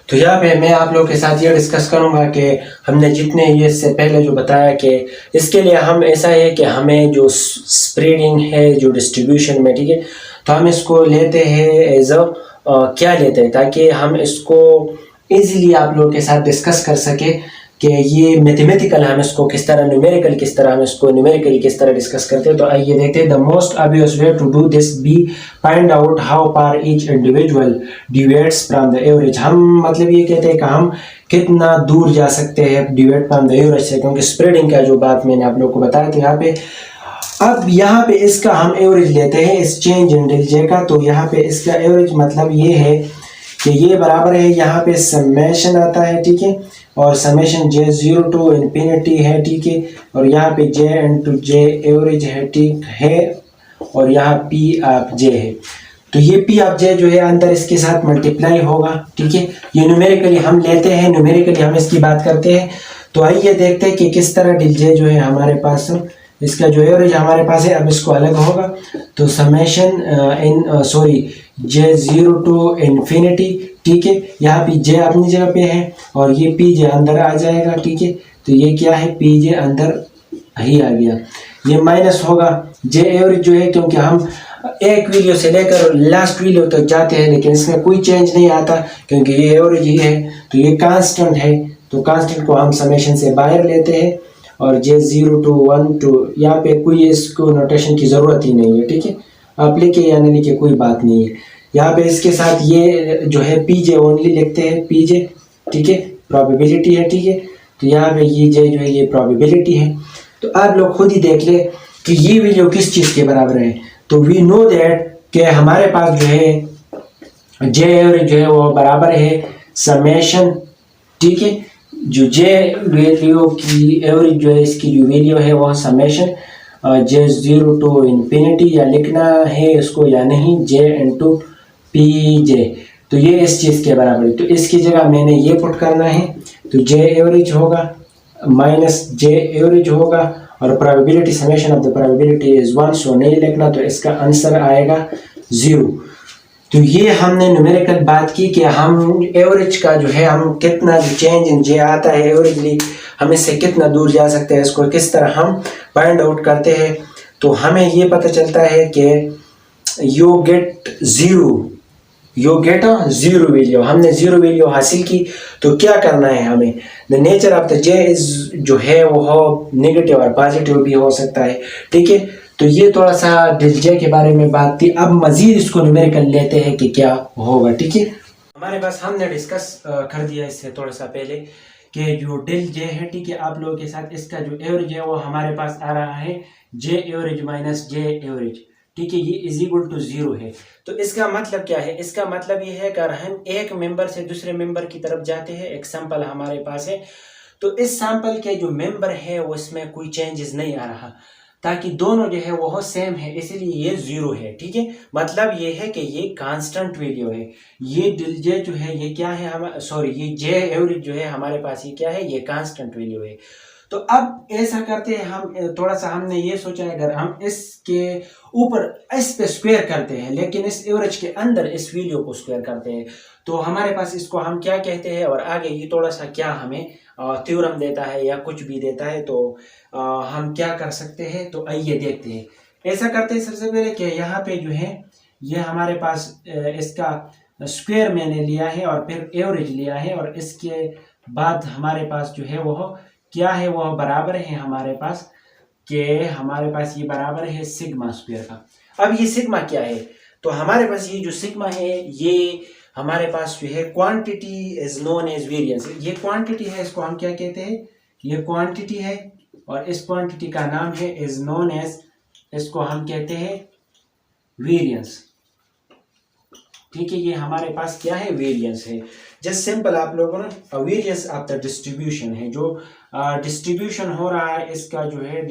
तो यहाँ पे मैं आप लोगों के साथ ये डिस्कस करूँगा कि हमने जितने ये इससे पहले जो बताया कि इसके लिए हम ऐसा है कि हमें जो स्प्रेडिंग है जो डिस्ट्रीब्यूशन में, ठीक है, तो हम इसको लेते हैं एज अ क्या लेते हैं ताकि हम इसको इजीली आप लोगों के साथ डिस्कस कर सके कि ये मैथमेटिकल हम इसको किस तरह, न्यूमेरिकल किस तरह हम इसको न्यूमेरिकली किस तरह डिस्कस करते हैं। तो आइए देखते हैं। The most obvious way to do this be find out how far each individual divides from the average. हम मतलब ये कहते हैं कि हम कितना दूर जा सकते हैं डिवाइड फ्रॉम द एवरेज से, क्योंकि स्प्रेडिंग का जो बात मैंने आप लोग को बताया था यहाँ पे। अब यहाँ पे इसका हम एवरेज लेते हैं इस चेंज इन डेल जे का। तो यहाँ पे इसका एवरेज मतलब ये है कि ये बराबर है, यहाँ पे समेशन आता है, ठीक है, और समेशन जे 0 टू इन्फिनिटी है, ठीक है, और यहाँ पे जे इंटू जे एवरेज है, ठीक है, और यहाँ पी ऑफ जे है। तो ये पी ऑफ जे जो है अंदर इसके साथ मल्टीप्लाई होगा, ठीक है। ये न्यूमेरिकली हम लेते हैं, न्यूमेरिकली हम इसकी बात करते हैं। तो आइए देखते हैं कि किस तरह डिल जे जो है हमारे पास इसका जो एवरेज हमारे पास है, अब इसको अलग होगा। तो summation in sorry J 0 to infinity, ठीक है, यहाँ पी जे अपनी जगह पे है और ये पी जे अंदर आ जाएगा, ठीक है। तो ये क्या है, पी जे अंदर ही आ गया, ये माइनस होगा जे एवरेज जो है, क्योंकि हम एक वैल्यू से लेकर लास्ट वैल्यू तक जाते हैं लेकिन इसमें कोई चेंज नहीं आता क्योंकि ये एवरेज ही है। तो ये कांस्टेंट है, तो कांस्टेंट को हम समेशन से बाहर लेते हैं और जे 0 टू 1 टू, यहाँ पे कोई इसको नोटेशन की ज़रूरत ही नहीं है, ठीक है, आप लिखे या नहीं लिखे कोई बात नहीं है। यहाँ पे इसके साथ ये जो है पी जे ओनली लिखते हैं, पी जे, ठीक है, प्रोबेबिलिटी है, ठीक है। तो यहाँ पे ये जे जो है ये प्रोबेबिलिटी है। तो आप लोग खुद ही देख ले कि ये वैल्यू किस चीज़ के बराबर है। तो वी नो दैट कि हमारे पास जो है जे एवरेज जो है वो बराबर है समेशन, ठीक है, जो जे वैल्यू की एवरेज जो है इसकी जो वैल्यू है वो समेशन जे 0 टू इन्फिनिटी, या लिखना है इसको या नहीं, जे इंटू पी जे। तो ये इस चीज़ के बराबर है, तो इसकी जगह मैंने ये पुट करना है। तो जे एवरेज होगा माइनस जे एवरेज होगा और probability summation of the probability is 1, सो नहीं लिखना, तो इसका आंसर आएगा 0। तो ये हमने न्यूमेरिकल बात की कि हम एवरेज का जो है हम कितना जो चेंज इन जे आता है एवरेजली हम इससे कितना दूर जा सकते हैं, इसको किस तरह हम फाइंड आउट करते हैं। तो हमें ये पता चलता है कि यू गेट जीरो वैल्यू, हमने जीरो वैल्यू हासिल की। तो क्या करना है हमें, the nature of the J is जो है वो नेगेटिव और पॉजिटिव भी हो सकता है, ठीक है। तो ये थोड़ा सा डिल जे के बारे में बात थी। अब मजीद इसको न्यूमेरिकल लेते हैं कि क्या होगा, ठीक है। हमारे पास हमने डिस्कस कर दिया इससे थोड़ा सा पहले कि जो डिल जे है, ठीक है, आप लोगों के साथ इसका जो एवरेज है वो हमारे पास आ रहा है जे एवरेज माइनस जे एवरेज, ठीक है, ये इज इक्वल टू 0 है। तो इसका मतलब क्या है, इसका मतलब ये है कि अगर हम एक मेंबर से दूसरे मेंबर की तरफ जाते हैं, एक सैंपल हमारे पास है, तो इस सैंपल के जो मेंबर है वो इसमें कोई चेंजेस नहीं आ रहा, ताकि दोनों जो है वो सेम है, इसीलिए ये 0 है, ठीक है। मतलब ये है कि ये कांस्टेंट वैल्यू है। ये डिल जे जो है ये क्या है, हम सॉरी ये जे एवरेज जो है हमारे पास ये क्या है, ये कांस्टेंट वैल्यू है। तो अब ऐसा करते हैं हम, थोड़ा सा हमने ये सोचा है अगर हम इसके ऊपर इस पे स्क्वायर करते हैं लेकिन इस एवरेज के अंदर इस वैल्यू को स्क्वायर करते हैं, तो हमारे पास इसको हम क्या कहते हैं, और आगे ये थोड़ा सा क्या हमें थ्योरम देता है या कुछ भी देता है, तो हम क्या कर सकते हैं। तो आइए देखते हैं। ऐसा करते हैं सबसे पहले कि यहाँ पे जो है ये हमारे पास इसका स्क्वायर मैंने लिया है और फिर एवरेज लिया है, और इसके बाद हमारे पास जो है वो क्या है, वह बराबर है हमारे पास कि हमारे पास ये बराबर है सिग्मा स्क्वायर का। अब ये सिग्मा क्या है, तो हमारे पास ये जो सिग्मा है ये हमारे पास जो है quantity is known as variance. ये क्वांटिटी है, इसको हम क्या कहते हैं, ये क्वांटिटी है और इस क्वांटिटी का नाम है इज नोन एज, इसको हम कहते हैं वेरिएंस। ठीक है, ये हमारे पास क्या है, वेरिएंस है। जस्ट सिंपल आप लोगों ने वेरिएंस ऑफ द डिस्ट्रीब्यूशन है, जो डिस्ट्रीब्यूशन हो रहा है इसका जो है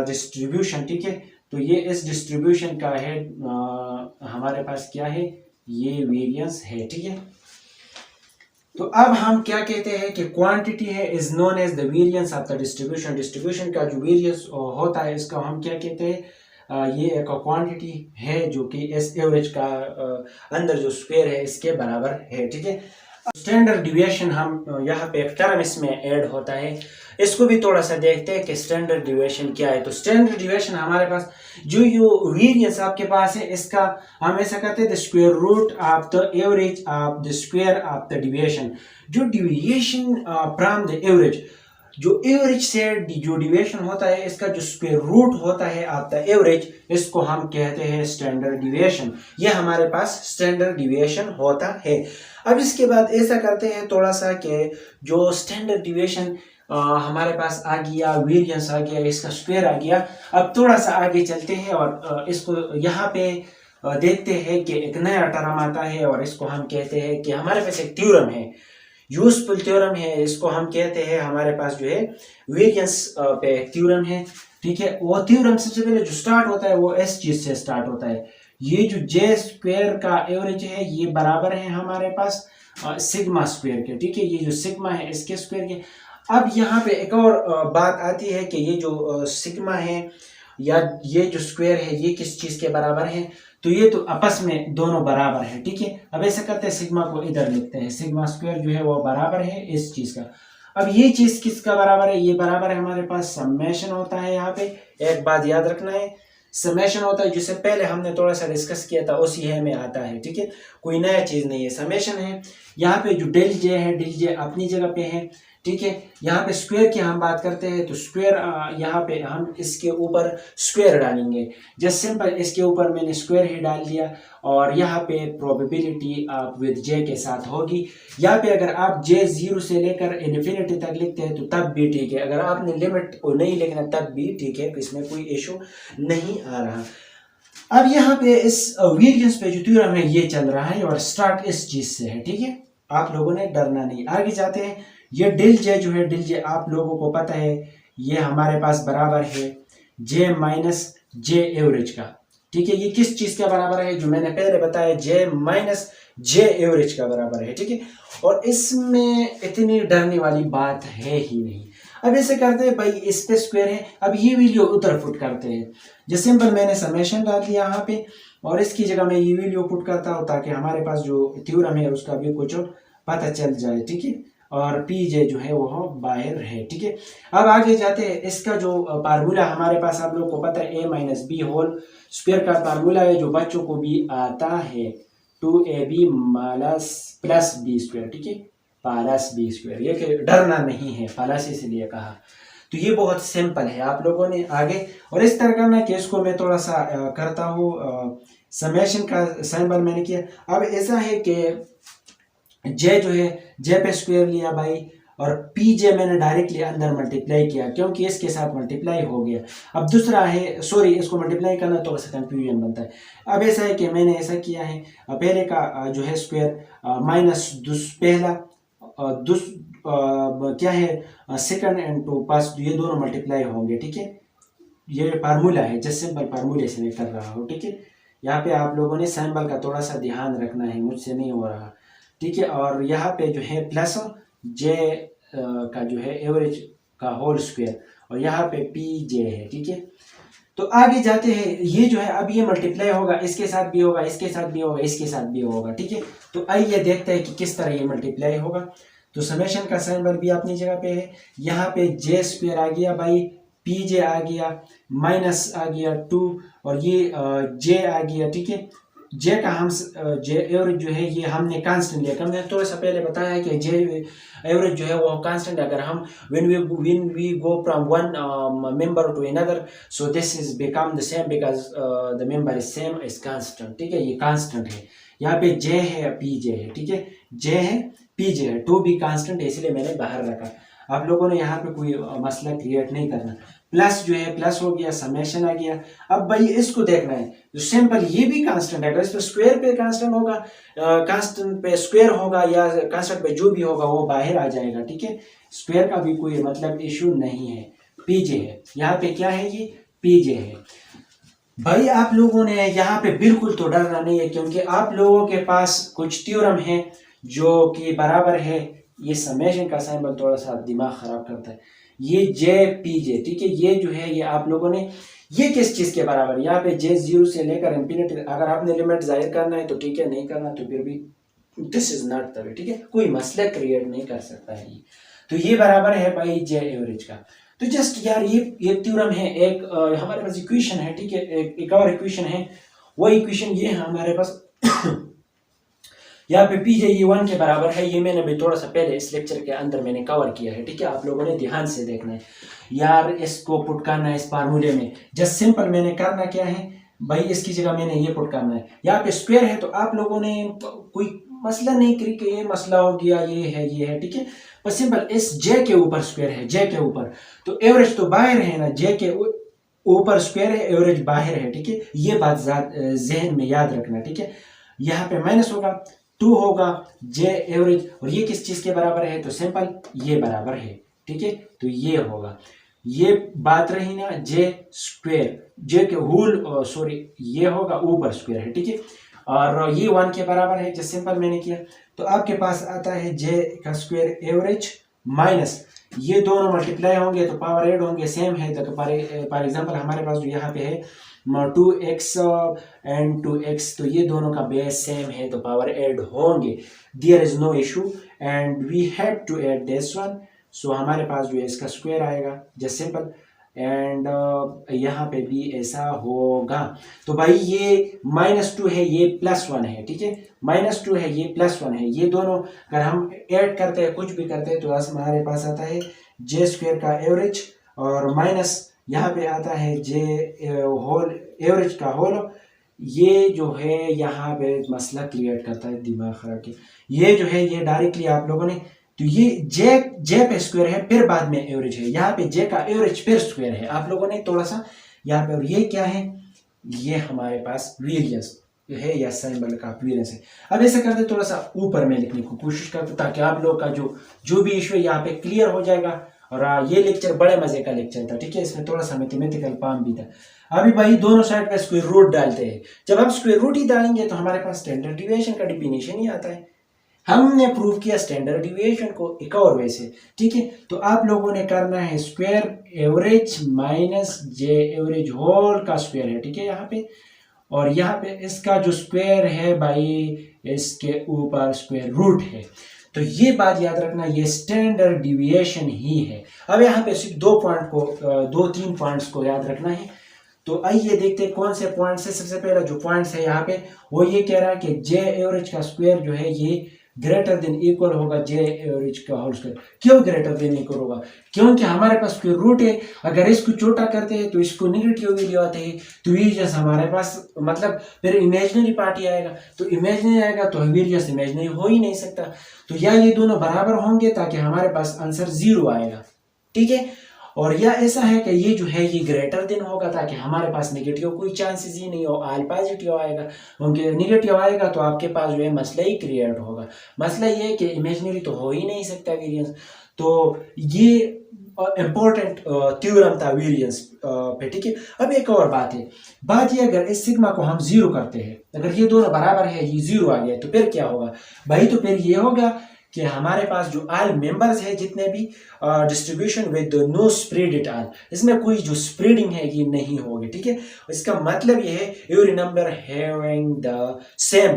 डिस्ट्रीब्यूशन, ठीक है। तो ये इस डिस्ट्रीब्यूशन का है हमारे पास क्या है, ये वेरिएंस है, ठीक है। तो अब हम क्या कहते हैं कि क्वांटिटी है is known as the variance of the distribution. Distribution का जो वेरिएंस होता है इसका हम क्या कहते हैं, ये एक क्वांटिटी है जो कि इस एवरेज का अंदर जो स्क्वायर है इसके बराबर है, ठीक है। स्टैंडर्ड डिविएशन हम यहाँ पे एक टर्म इसमें ऐड होता है, इसको भी थोड़ा सा देखते हैं कि स्टैंडर्ड डिविएशन क्या है। तो स्टैंडर्ड डिविएशन हमारे पास जो वेरिएंस आपके पास है इसका हम ऐसा करते हैं the square root of the average of the square of the deviation. जो डिविएशन फ्रॉम द एवरेज, जो एवरेज से जो डिविएशन होता है इसका जो स्क्वायर रूट होता है ऑफ द एवरेज, इसको हम कहते हैं स्टैंडर्ड डिविएशन। ये हमारे पास स्टैंडर्ड डिविएशन होता है। अब इसके बाद ऐसा करते हैं थोड़ा सा कि जो स्टैंडर्ड डिविएशन हमारे पास आ गया, वेरिएंस आ गया, इसका स्क्वायर आ गया। अब थोड़ा सा आगे चलते हैं और इसको यहाँ पे देखते हैं कि एक नया टर्म आता है और इसको हम कहते हैं कि हमारे पास एक थ्योरम है, यूजफुल थ्योरम है, इसको हम कहते हैं हमारे पास जो है वेरिएंस पे एक थ्योरम है, ठीक है। वो थ्योरम सबसे पहले जो स्टार्ट होता है वो इस चीज से स्टार्ट होता है, ये जो जे स्क्वायर का एवरेज है ये बराबर है हमारे पास सिग्मा स्क्वायर के, ठीक है। ये जो सिग्मा है इसके स्क्वायर के। अब यहाँ पे एक और बात आती है कि ये जो सिग्मा है या ये जो स्क्वायर है ये किस चीज के बराबर है, तो ये तो आपस में दोनों बराबर है, ठीक है। अब ऐसा करते हैं सिग्मा को इधर लिखते हैं, सिग्मा स्क्वायर जो है वो बराबर है इस चीज का। अब ये चीज किसका बराबर है, ये बराबर है हमारे पास समेशन होता है। यहाँ पे एक बात याद रखना है, समेशन होता है जिससे पहले हमने थोड़ा सा डिस्कस किया था उसी है में आता है, ठीक है, कोई नया चीज नहीं है, समेशन है। यहाँ पे जो डेल जे है, डेल जे अपनी जगह पे है, ठीक है। यहाँ पे स्क्वायर की हम बात करते हैं तो स्क्वायर यहाँ पे हम इसके ऊपर स्क्वायर डालेंगे, जस्ट सिंपल इसके ऊपर मैंने स्क्वायर ही डाल दिया और यहाँ पे प्रोबेबिलिटी आप विद जे के साथ होगी। यहाँ पे अगर आप जे 0 से लेकर इन्फिनिटी तक लिखते हैं तो तब भी ठीक है, अगर आपने लिमिट को नहीं लिखना तब भी ठीक है, इसमें कोई इशू नहीं आ रहा। अब यहाँ पे इस वेरिएंस पे जो थ्योरम है ये चल रहा है और स्टार्ट इस चीज से है, ठीक है। आप लोगों ने डरना नहीं। आगे जाते हैं, ये डेल जे जो है, डेल जे आप लोगों को पता है ये हमारे पास बराबर है जे माइनस जे एवरेज का, ठीक है। ये किस चीज का बराबर है, जो मैंने पहले बताया जे माइनस जे एवरेज का बराबर है, ठीक है। और इसमें इतनी डरने वाली बात है ही नहीं। अब ऐसे करते हैं भाई, इस पे स्क्वायर है, अब ये वैल्यू उधर पुट करते हैं, जैसे सिंपल मैंने समेशन डाल दिया यहाँ पे और इसकी जगह मैं ये वैल्यू पुट करता हूँ ताकि हमारे पास जो थ्योरम है उसका भी कुछ पता चल जाए, ठीक है। और पी जे जो है वो बाहर है, ठीक है। अब आगे जाते हैं, इसका जो फार्मूला हमारे पास आप लोग को पता है ए माइनस बी होल स्क्वायर का फार्मूला है, जो बच्चों को भी आता है 2ab प्लस बी स्क्वायर, ठीक है, प्लस बी स्क्वायर। ये डरना नहीं है, प्लस इसलिए कहा, तो ये बहुत सिंपल है आप लोगों ने आगे। और इस तरह करना कि इसको मैं थोड़ा सा करता हूँ, समेशन का सिंबल मैंने किया। अब ऐसा है कि जे जो है जे पे स्क्वायर लिया भाई और पी जे मैंने डायरेक्टली अंदर मल्टीप्लाई किया क्योंकि इसके साथ मल्टीप्लाई हो गया। अब दूसरा है, सॉरी, इसको मल्टीप्लाई करना थोड़ा सा कंफ्यूजन बनता है। अब ऐसा है कि मैंने ऐसा किया है, पहले का जो है स्क्वायर माइनस पहला क्या है सेकंड एंड टू पास, ये दोनों मल्टीप्लाई होंगे, ठीक है। ये फार्मूला है, जस्ट सिंपल फार्मूले से मैं कर रहा हूँ, ठीक है। यहाँ पे आप लोगों ने सिंबल का थोड़ा सा ध्यान रखना है, मुझसे नहीं हो रहा, ठीक है। और यहाँ पे जो है प्लस जे का जो है एवरेज का होल स्क्वायर और यहाँ पे पी जे है, ठीक है। तो आगे जाते हैं, ये जो है अब ये मल्टीप्लाई होगा, इसके साथ भी होगा, इसके साथ भी होगा, इसके साथ भी होगा, ठीक है। तो आइए देखते हैं कि किस तरह ये मल्टीप्लाई होगा। तो समेशन का सिंबल भी अपनी जगह पे है, यहाँ पे जे स्क्वायर आ गया भाई, पी जे आ गया, माइनस आ गया 2 और ये जे आ गया, ठीक है। जे का हम जे एवरेज जो है ये हमने कांस्टेंट लिया, हमने थोड़ा सा पहले बताया कि जे एवरेज जो है वो कांस्टेंट, अगर हम when we go from one member to another, so this is become the same because the member is same is constant, ठीक है। ये कांस्टेंट है, यहाँ पे जे है पी जे है, ठीक है, जे है पी जे है, टू भी कांस्टेंट है इसलिए मैंने बाहर रखा। आप लोगों ने यहाँ पे कोई मसला क्रिएट नहीं करना। प्लस जो है प्लस हो गया, समेशन आ गया। अब भाई इसको देखना है, जो सिंपल ये भी कांस्टेंट है, अगर इस पे स्क्वायर पे कांस्टेंट होगा, कांस्टेंट पे स्क्वायर होगा या कांस्टेंट पे जो भी होगा वो बाहर आ जाएगा, ठीक है। स्क्वायर का भी कोई मतलब इशू नहीं है, पीजे है यहाँ पे, क्या है ये पीजे है। भाई आप लोगों ने यहाँ पे बिल्कुल तो डरना नहीं है, क्योंकि आप लोगों के पास कुछ थ्योरम है जो कि बराबर है। ये समेशन का सिंबल थोड़ा सा दिमाग खराब करता है, ये जे पी जे, ठीक है। ये जो है ये आप लोगों ने, ये किस चीज के बराबर, यहाँ पे जे 0 से लेकर इंफिनिटी, अगर आपने लिमिट जाहिर करना है तो ठीक है, नहीं करना तो फिर भी this is not the way, ठीक है। कोई मसला क्रिएट नहीं कर सकता है ये। तो ये बराबर है भाई जे एवरेज का। तो जस्ट यार ये थ्योरम है, एक हमारे पास इक्वेशन है, ठीक है, एक और इक्वेशन है, वो इक्वेशन ये है हमारे पास यहाँ पे पी जे ये 1 के बराबर है। ये मैंने भी थोड़ा सा पहले इस लेक्चर के अंदर मैंने कवर किया है, ठीक है। आप लोगों ने ध्यान से देखना है यार, इसको पुट करना है इस फार्मूले में। जस्ट सिंपल मैंने करना क्या है भाई, इसकी जगह मैंने ये पुट करना है, यहाँ पे स्क्वायर है तो आप लोगों ने कोई मसला नहीं करी कि ये मसला हो गया, ये है, ठीक है। बस सिंपल इस जे के ऊपर स्क्वायर है, जे के ऊपर, तो एवरेज तो बाहर है ना, जे के ऊपर स्क्वायर है, एवरेज बाहर है, ठीक है। ये बात जहन में याद रखना, ठीक है। यहाँ पे माइनस होगा, 2 होगा जे एवरेज, और ये किस चीज के बराबर है, तो सिंपल ये बराबर है, ठीक है। तो ये होगा, ये बात रही ना जे स्क्वायर, जे के होल सॉरी ये होगा ऊपर स्क्वायर है, ठीक है। और ये 1 के बराबर है, जैसे सिंपल मैंने किया, तो आपके पास आता है जे का स्क्वायर एवरेज माइनस ये दोनों मल्टीप्लाई होंगे तो पावर ऐड होंगे, सेम है। तो फॉर एग्जांपल हमारे पास जो यहाँ पे है 2x एंड 2x, तो ये दोनों का बेस सेम है तो पावर ऐड होंगे, there is no issue, and we have to add this one. So हमारे पास जो है इसका स्क्वायर आएगा, जस्ट सिंपल, एंड यहाँ पे भी ऐसा होगा। तो भाई ये -2 है, ये +1 है, ठीक है। -2 है, ये +1 है, ये दोनों अगर हम ऐड करते हैं, कुछ भी करते हैं, तो हमारे पास आता है जे स्क्वायर का एवरेज, और माइनस यहाँ पे आता है जे होल एवरेज का होल। ये जो है यहाँ पे मसला क्रिएट करता है दिमाग खराब के, ये जो है ये डायरेक्टली आप लोगों ने, तो ये जे पे स्क्वायर है, फिर बाद में एवरेज है, यहाँ पे जे का एवरेज फिर स्क्वायर है, आप लोगों ने थोड़ा सा यहाँ पे, और ये क्या है, ये हमारे पास वेरिएंस है या सिंबल का वेरिएंस है। अब ऐसा करते थोड़ा सा ऊपर में लिखने की कोशिश करते, ताकि आप लोग का जो भी इशू है यहाँ पे क्लियर हो जाएगा। और ये लेक्चर बड़े मजे का लेक्चर था, ठीक है, इसमें थोड़ा सा मैथमेटिकल काम भी था। अभी भाई दोनों साइड पे स्क्वायर रूट डालते हैं, जब आप स्क्वायर रूट ही डालेंगे तो हमारे पास स्टैंडर्ड डिविएशन का डेफिनेशन ही आता है। हमने प्रूव किया स्टैंडर्ड डिविएशन को एक और वे से, ठीक है। तो आप लोगों ने करना है स्क्वायर एवरेज माइनस जे एवरेज होल का स्क्वायर है, ठीक है, यहाँ पे, और यहाँ पे इसका जो स्क्वायर है भाई, इसके ऊपर स्क्वायर रूट है। तो ये बात याद रखना, ये स्टैंडर्ड डिविएशन ही है। अब यहाँ पे सिर्फ 2-3 पॉइंट्स को याद रखना है। तो आइए देखते हैं कौन से पॉइंट्स है। सबसे पहला जो पॉइंट्स है यहाँ पे, वो ये कह रहा है कि जे एवरेज का स्क्वायर जो है ये ग्रेटर देन इक्वल होगा जे एवरेज का होल स्क्वायर। क्यों ग्रेटर देन इक्वल होगा, क्योंकि हमारे पास स्क्वायर रूट है, अगर इसको छोटा करते हैं तो इसको नेगेटिव वैल्यू आते हैं, तो वेरिएंस हमारे पास मतलब फिर इमेजिनरी पार्ट ही आएगा, तो इमेजिनरी आएगा तो वेरिएंस इमेजिनरी हो ही नहीं सकता। तो या ये दोनों बराबर होंगे ताकि हमारे पास आंसर 0 आएगा, ठीक है। और या ऐसा है कि ये जो है ये ग्रेटर देन होगा ताकि हमारे पास नेगेटिव कोई चांसेस ही नहीं हो, ऑल पॉजिटिव आएगा, क्योंकि नेगेटिव आएगा तो आपके पास जो है मसला ही क्रिएट होगा। मसला ये है कि इमेजिनरी तो हो ही नहीं सकता वेरिएंस। तो ये इंपॉर्टेंट थ्योरम था वेरिएंस पे, ठीक है। अब एक और बात है, बात ये अगर इस सिग्मा को हम 0 करते हैं, अगर ये दोनों बराबर है, ये 0 आ गया, तो फिर क्या होगा भाई, तो फिर ये होगा कि हमारे पास जो ऑल मेंबर्स है जितने भी distribution with know spread at all, इसमें कोई जो स्प्रेडिंग है ये नहीं होगी, ठीक है। इसका मतलब ये है every number having the same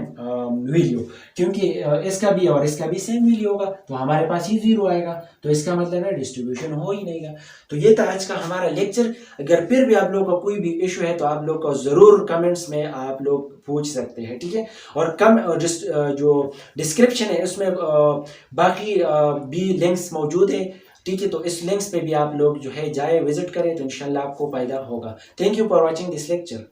value, क्योंकि इसका भी और इसका भी सेम वैल्यू होगा तो हमारे पास ही 0 आएगा, तो इसका मतलब है डिस्ट्रीब्यूशन हो ही नहीं। तो ये था आज का हमारा लेक्चर। अगर फिर भी आप लोगों का कोई भी इशू है तो आप लोग को जरूर कमेंट्स में आप लोग पूछ सकते हैं, ठीक है। और जो डिस्क्रिप्शन है उसमें बाकी भी लिंक्स मौजूद है, ठीक है। तो इस लिंक्स पे भी आप लोग जो है जाए विजिट करें तो इंशाल्लाह आपको फायदा होगा। Thank you for watching this lecture.